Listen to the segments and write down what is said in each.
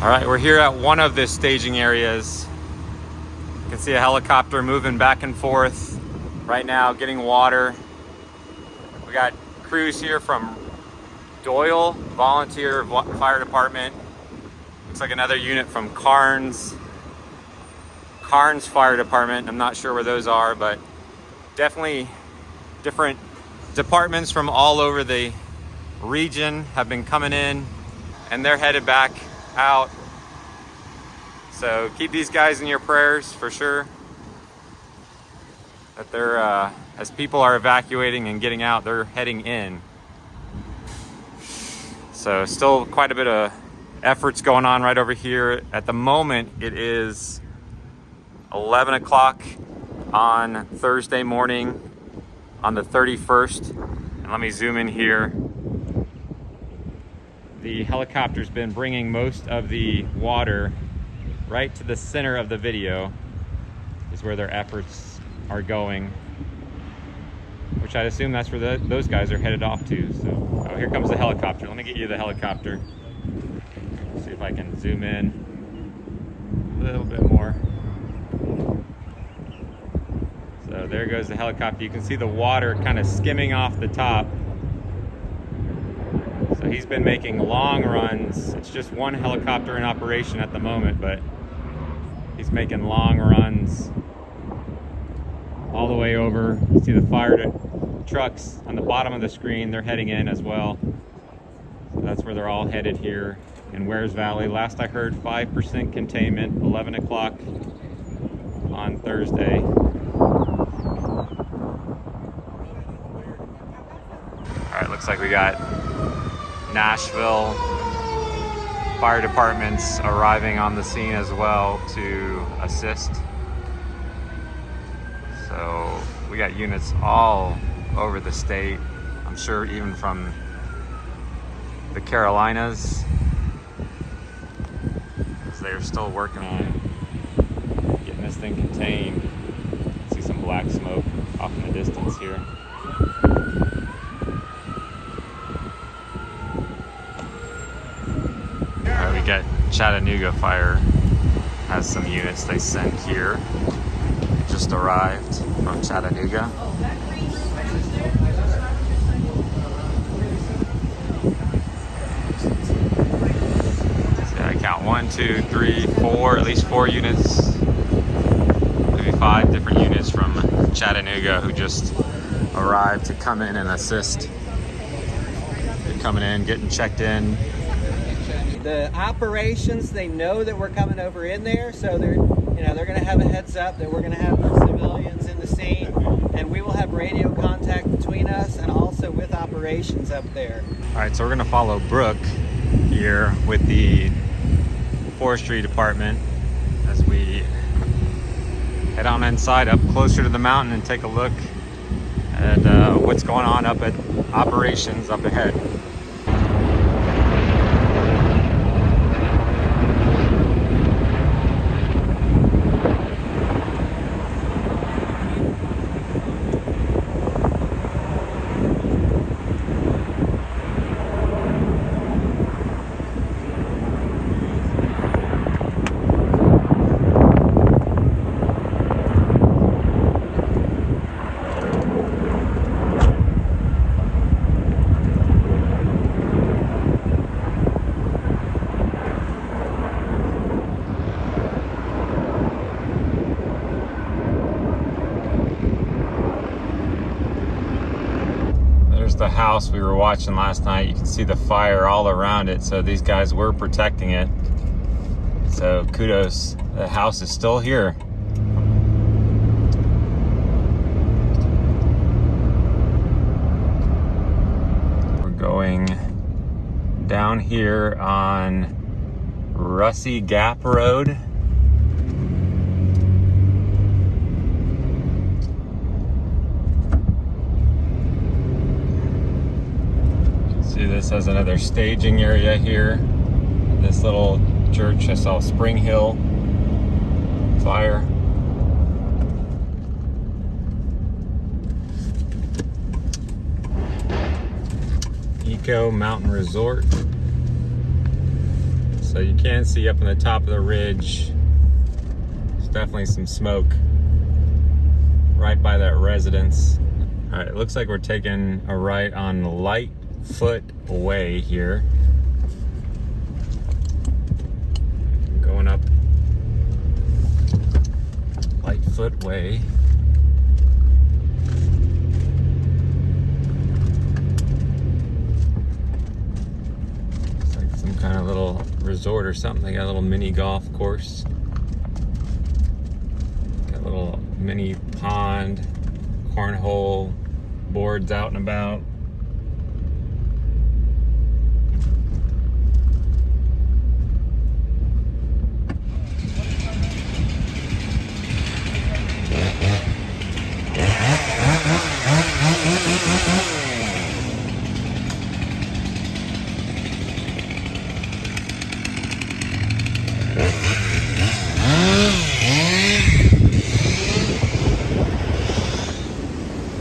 All right, we're here at one of the staging areas. You can see a helicopter moving back and forth right now, getting water. We got crews here from Doyle, volunteer fire department. Looks like another unit from Carnes Fire Department. I'm not sure where those are, but definitely different departments from all over the region have been coming in, and they're headed back out. So keep these guys in your prayers for sure, that they're as people are evacuating and getting out, they're heading in. So still quite a bit of efforts going on right over here. At the moment it is 11 o'clock on Thursday morning on the 31st. And let me zoom in here. The helicopter's been bringing most of the water right to the center of the video, is where their efforts are going, which I'd assume that's where those guys are headed off to. So, oh, here comes the helicopter. Let me get you the helicopter. See if I can zoom in a little bit more. So there goes the helicopter. You can see the water kind of skimming off the top. So he's been making long runs. It's just one helicopter in operation at the moment, but he's making long runs all the way over. You see the fire trucks on the bottom of the screen. They're heading in as well. So that's where they're all headed here in Wares Valley. Last I heard, 5% containment, 11 o'clock on Thursday. All right, looks like we got Nashville fire departments arriving on the scene as well to assist. So we got units all over the state. I'm sure even from the Carolinas, as they're still working on getting this thing contained. See some black smoke off in the distance here. We got Chattanooga Fire has some units they sent here. Just arrived from Chattanooga. So I count 1, 2, 3, 4, at least 4 units, maybe 5 different units from Chattanooga who just arrived to come in and assist. They're coming in, getting checked in. The operations, they know that we're coming over in there, so they're going to have a heads up that we're going to have civilians in the scene, and we will have radio contact between us and also with operations up there. All right, so we're going to follow Brooke here with the forestry department as we head on inside, up closer to the mountain, and take a look at what's going on up at operations up ahead. The house we were watching last night, you can see the fire all around it, so these guys were protecting it. So kudos, the house is still here. We're going down here on Russy Gap Road. This has another staging area here. This little church, I saw Spring Hill Fire. Eco Mountain Resort. So So you can see up on the top of the ridge, there's definitely some smoke right by that residence. All right, it looks like we're taking a right on Lightfoot Way here. Going up Lightfoot Way. It's like some kind of little resort or something. They got a little mini golf course. Got a little mini pond, cornhole, boards out and about.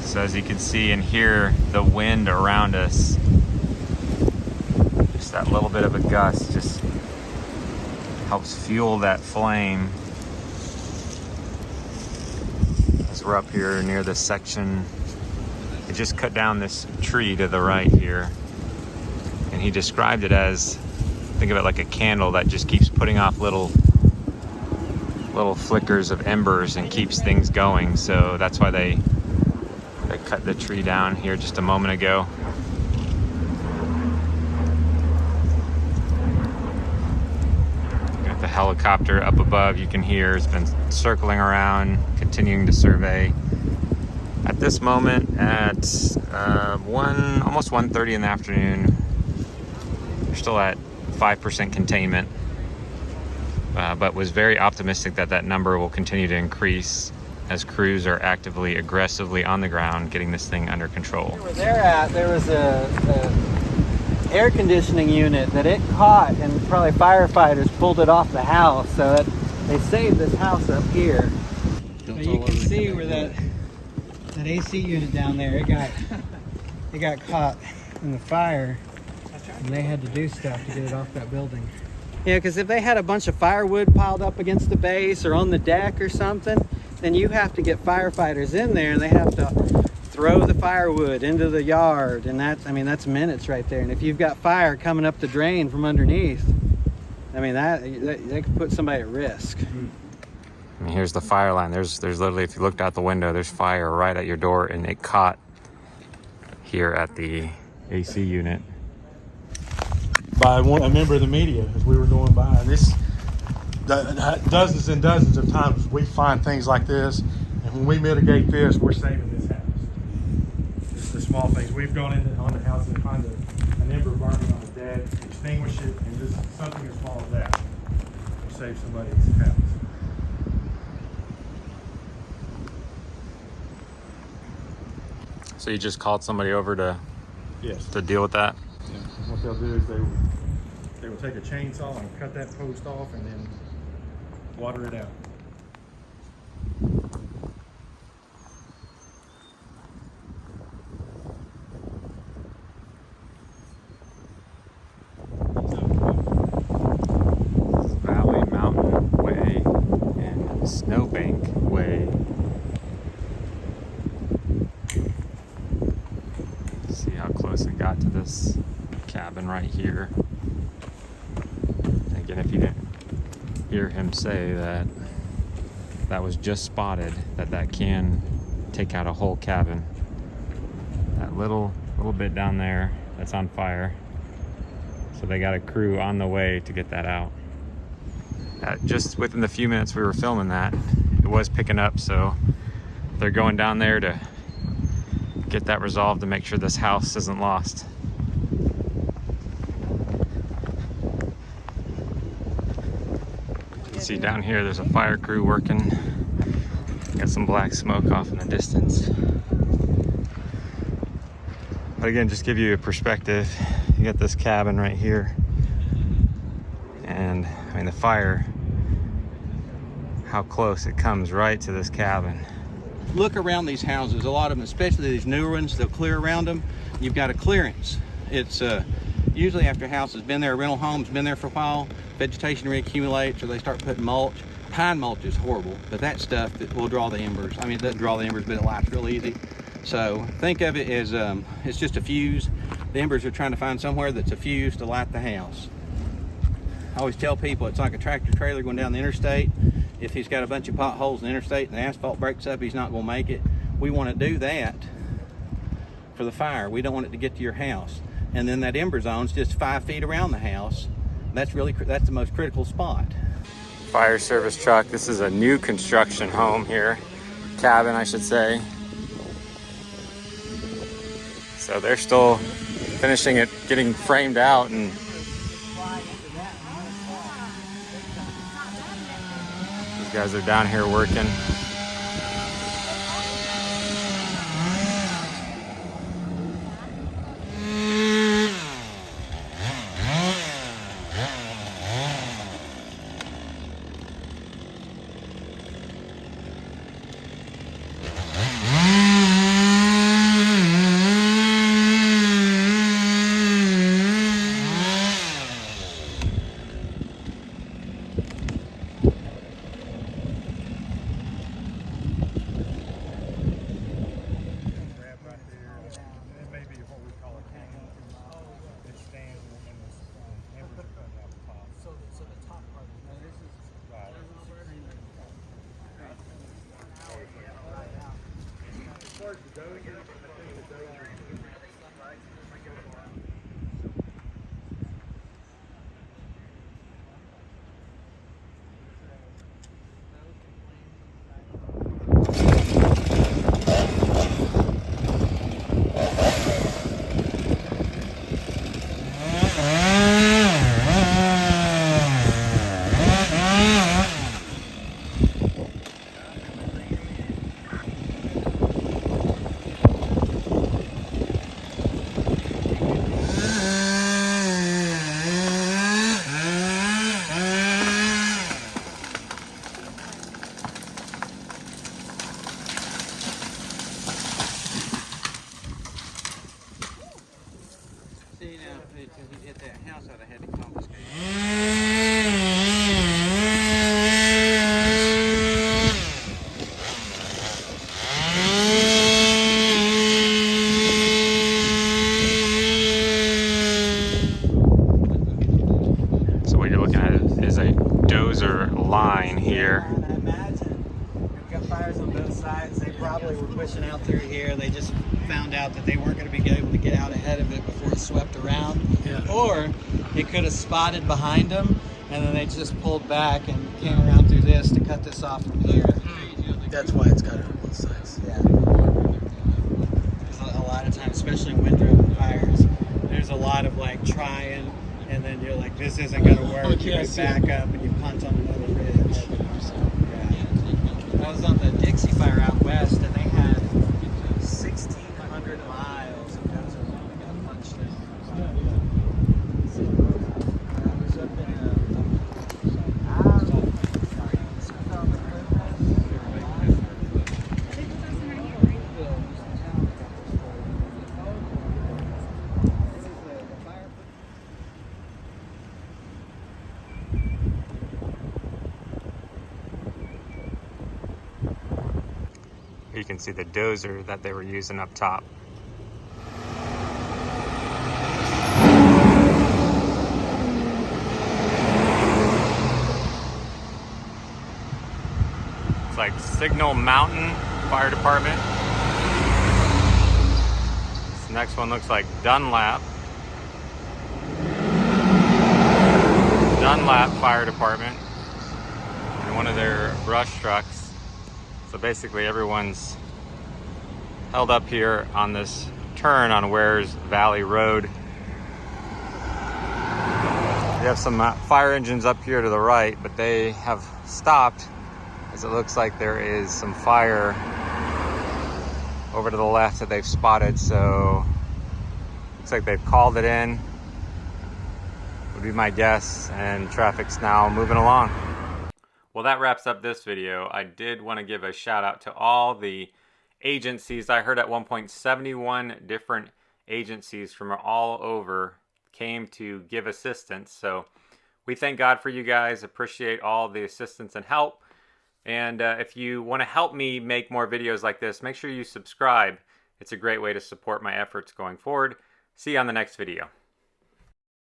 So as you can see and hear the wind around us, just that little bit of a gust just helps fuel that flame. As we're up here near this section, it just cut down this tree to the right here, and he described it as, think of it like a candle that just keeps putting off little flickers of embers and keeps things going. So that's why they cut the tree down here just a moment ago. Got the helicopter up above, you can hear it's been circling around, continuing to survey. At this moment, at almost 1:30 in the afternoon, we're still at 5% containment, but was very optimistic that that number will continue to increase as crews are actively, aggressively on the ground getting this thing under control. Where they're at, there was a air conditioning unit that it caught, and probably firefighters pulled it off the house, so they saved this house up here. So you can see where that AC unit down there, it got caught in the fire, and they had to do stuff to get it off that building. Yeah, because if they had a bunch of firewood piled up against the base or on the deck or something, then you have to get firefighters in there, and they have to throw the firewood into the yard, and that's minutes right there. And if you've got fire coming up the drain from underneath, that could put somebody at risk. I mean, here's the fire line. There's literally, if you looked out the window, there's fire right at your door, and it caught here at the AC unit. By a member of the media as we were going by. Dozens and dozens of times we find things like this, and when we mitigate this, we're saving this house. It's the small things. We've gone into the house and find an ember burning on the deck, extinguish it, and just something as small as that will save somebody's house. So you just called somebody over to Yes. to deal with that? Yeah. What they'll do is they will take a chainsaw and cut that post off and then water it out. Valley Mountain Way and Snowbank Way. See how close it got to this cabin right here. Again, if you didn't hear him say that was just spotted, that can take out a whole cabin. That little bit down there that's on fire. So they got a crew on the way to get that out. Just within the few minutes we were filming that, it was picking up, so they're going down there to get that resolved to make sure this house isn't lost. You can see down here there's a fire crew working. Got some black smoke off in the distance. But again, just give you a perspective, you got this cabin right here, and the fire, how close it comes right to this cabin. Look around these houses, a lot of them, especially these newer ones, they'll clear around them. You've got a clearance. It's Usually after a house has been there, a rental home's been there for a while, vegetation reaccumulates or they start putting mulch. Pine mulch is horrible, but that stuff that will draw the embers. I mean, it doesn't draw the embers, but it lights real easy. So think of it as it's just a fuse. The embers are trying to find somewhere that's a fuse to light the house. I always tell people it's like a tractor trailer going down the interstate. If he's got a bunch of potholes in the interstate and the asphalt breaks up, he's not going to make it. We want to do that for the fire. We don't want it to get to your house. And then that ember zone's just 5 feet around the house. That's the most critical spot. Fire service truck. This is a new construction home here. Cabin, I should say. So they're still finishing it, getting framed out, and these guys are down here working. So what you're looking at is a Dozer line here. I imagine we've got fires on both sides. They probably were pushing out through here. They just found out that they weren't going to be able to get out ahead of it before it swept around. Yeah. Or it could have spotted behind them, and then they just pulled back and came around through this to cut this off from here. That's why it's got it on both sides. Yeah. A lot of times, especially wind-driven fires, there's a lot of like trying, and then you're like, this isn't going to work. You back up and you punt on another ridge. Yeah. I was on the Dixie fire out west, and they had 1,600 miles of Dozer line that got punched in. I was up in You can see the Dozer that they were using up top. It's like Signal Mountain Fire Department. This next one looks like Dunlap Fire Department, and one of their brush trucks. So basically everyone's held up here on this turn on Wares Valley Road. We have some fire engines up here to the right, but they have stopped as it looks like there is some fire over to the left that they've spotted. So looks like they've called it in, would be my guess, and traffic's now moving along. Well, that wraps up this video. I did want to give a shout out to all the agencies. I heard at one point 71 different agencies from all over came to give assistance. So we thank God for you guys, appreciate all the assistance and help. And if you want to help me make more videos like this, make sure you subscribe. It's a great way to support my efforts going forward. See you on the next video.